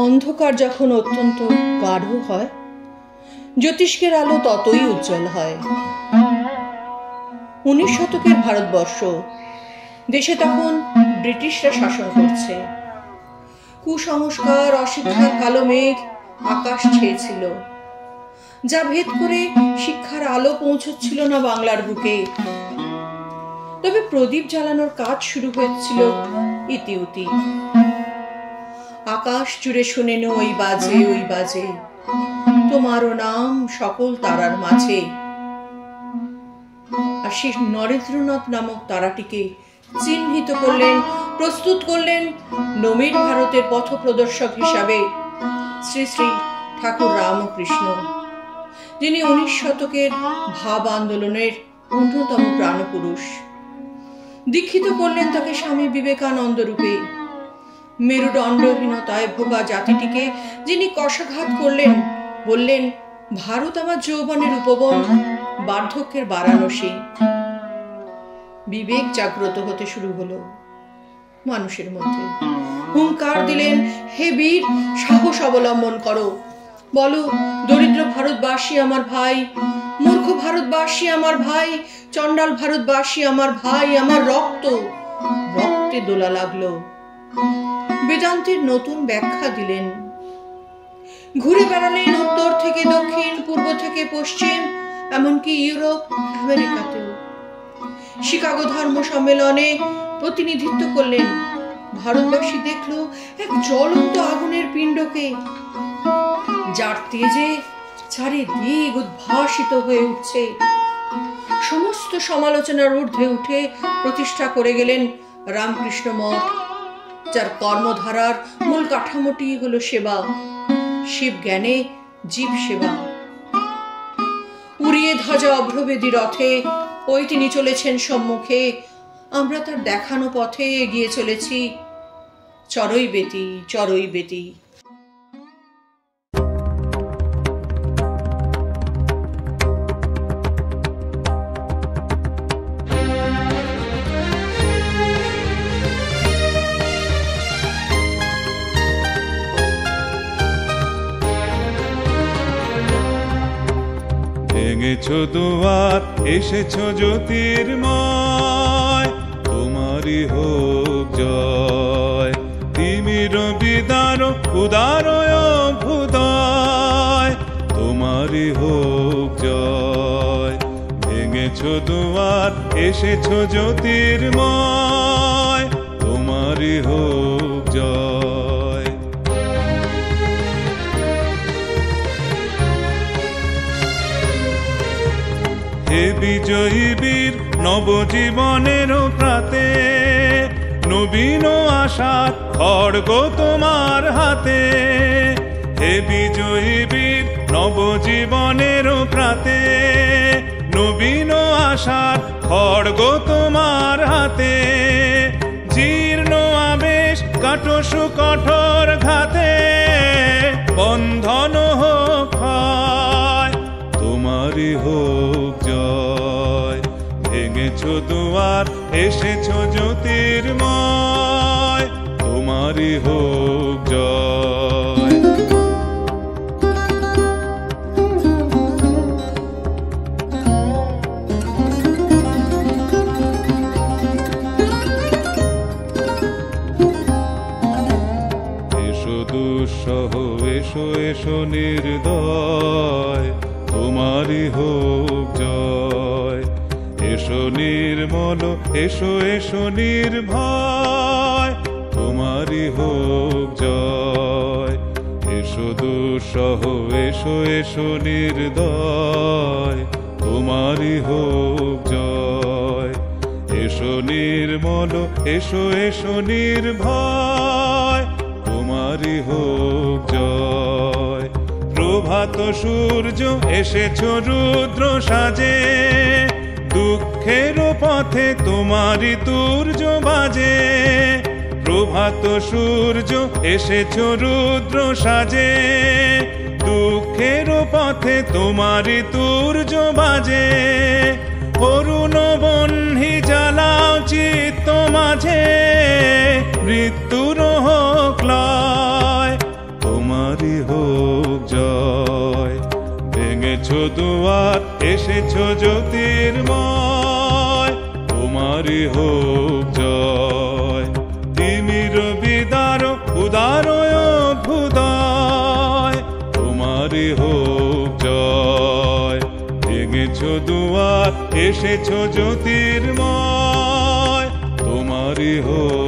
অন্ধকার যখন অত্যন্ত গাঢ় হয়, জ্যোতিষ্কের আলো ততই উজ্জ্বল হয়। 19 শতকের ভারতবর্ষ, দেশে তখন ব্রিটিশরা শাসন করছে। কুসংস্কার, অশিক্ষার কালো মেঘ আকাশ ছেয়েছিল, যা ভেদ করে শিক্ষার আলো পৌঁছচ্ছিল না বাংলার বুকে। তবে প্রদীপ জ্বালানোর কাজ শুরু হয়েছিল ইতিউতি। আকাশ জুড়ে শুনেন ওই বাজে ওই বাজে, তোমারও নাম সকল তারার মাঝে। আর সেই নরেন্দ্রনাথ নামক তারাটিকে চিহ্নিত করলেন, প্রস্তুত করলেন নবীন ভারতের পথ প্রদর্শক হিসাবে শ্রী শ্রী ঠাকুর রামকৃষ্ণ, যিনি 19 শতকের ভাব আন্দোলনের অন্যতম প্রাণপুরুষ। দীক্ষিত করলেন তাকে স্বামী বিবেকানন্দ রূপে। মেরুদণ্ডহীনতায় ভোগা জাতিটিকে যিনি কষাঘাত করলেন, বললেন ভারত আমার যৌবনের উপবন, বার্ধক্যের বারাণসী। বিবেক জাগ্রত হতে শুরু হলো মানুষের মধ্যে। হুঙ্কার দিলেন, হে বীর, সাহস অবলম্বন করো, বলো দরিদ্র ভারতবাসী আমার ভাই, মূর্খ ভারতবাসী আমার ভাই, চণ্ডাল ভারতবাসী আমার ভাই, আমার রক্ত রক্তে দোলা লাগলো। বেদান্তের নতুন ব্যাখ্যা দিলেন। ঘুরে বেড়ালেন উত্তর থেকে দক্ষিণ, পূর্ব থেকে পশ্চিম, এমনকি ইউরোপ আমেরিকাতেও। শিকাগো ধর্ম সম্মেলনে প্রতিনিধিত্ব করলেন। ভারতবাসী দেখলো এক জ্বলন্ত আগুনের পিণ্ডকে, যার তেজে চারিদিক উদ্ভাসিত হয়ে উঠছে। সমস্ত সমালোচনার ঊর্ধ্বে উঠে প্রতিষ্ঠা করে গেলেন রামকৃষ্ণ মঠ, যার কর্মধারার মূল কাঠামোটি হলো সেবা, শিব জ্ঞানে জীব সেবা। উড়িয়ে ধ্বজা অভ্রবেদী রথে ওই তিনি চলেছেন সম্মুখে, আমরা তার দেখানো পথে এগিয়ে চলেছি চরই বেতি চরই বেতি। ভেঙেছো দুয়ার, এসেছো জ্যোতির্ময়, তোমারই হোক জয়। তিমির বিদার উদার অভ্যুদয়, তোমারই হোক জয়। ভেঙেছো দুয়ার, এসেছো জ্যোতির্ময়, তোমারই হোক জয়। হে বিজয়ী বীর, নবজীবনের প্রাতে, নবীন আশার খড়গ তোমার হাতে। হে বিজয়ী বীর, নবজীবনের প্রাতে, নবীন আশার খড়গ তোমার হাতে। জীর্ণ আবেশ কাটো সুকঠোর ঘাতে, বন্ধন হোক ক্ষয়, তোমারই হোক জয়। ভেঙেছো দুয়ার, এসেছো জ্যোতির্ময়, তোমারই হোক জয়। এসো দুঃসহ, এসো এসো নির্দয়, তোমারই হোক জয়। এসো নির্মল, এসো এসো নির্ভয়, তোমারই হোক জয়। এসো দুঃসহ, এসো এসো নির্দয়, তোমারই হোক জয়। এসো নির্মল, এসো এসো নির্ভয়, তোমারই হোক জয়। প্রভাত সূর্য, এসেছো রুদ্র সাজে, দুঃখের পথে তোমারই তুর্য বাজে। প্রভাত সূর্য, এসেছো রুদ্র সাজে, দুঃখের পথে তোমারই তুর্য বাজে। অরুণ বহ্নি জ্বালাও চিত্ত জীবিত মাঝে মৃত্যুর হোক লয়, তোমারই হোক জয়। ভেঙেছ দুয়ার এসেছো জ্যোতির্ময়, তোমারই হোক জয়। তিমির বিদার উদার অভ্যুদয়, তোমারই হোক জয়। ভেঙেছ দুয়ার এসেছো জ্যোতির্ময়, তোমারই হোক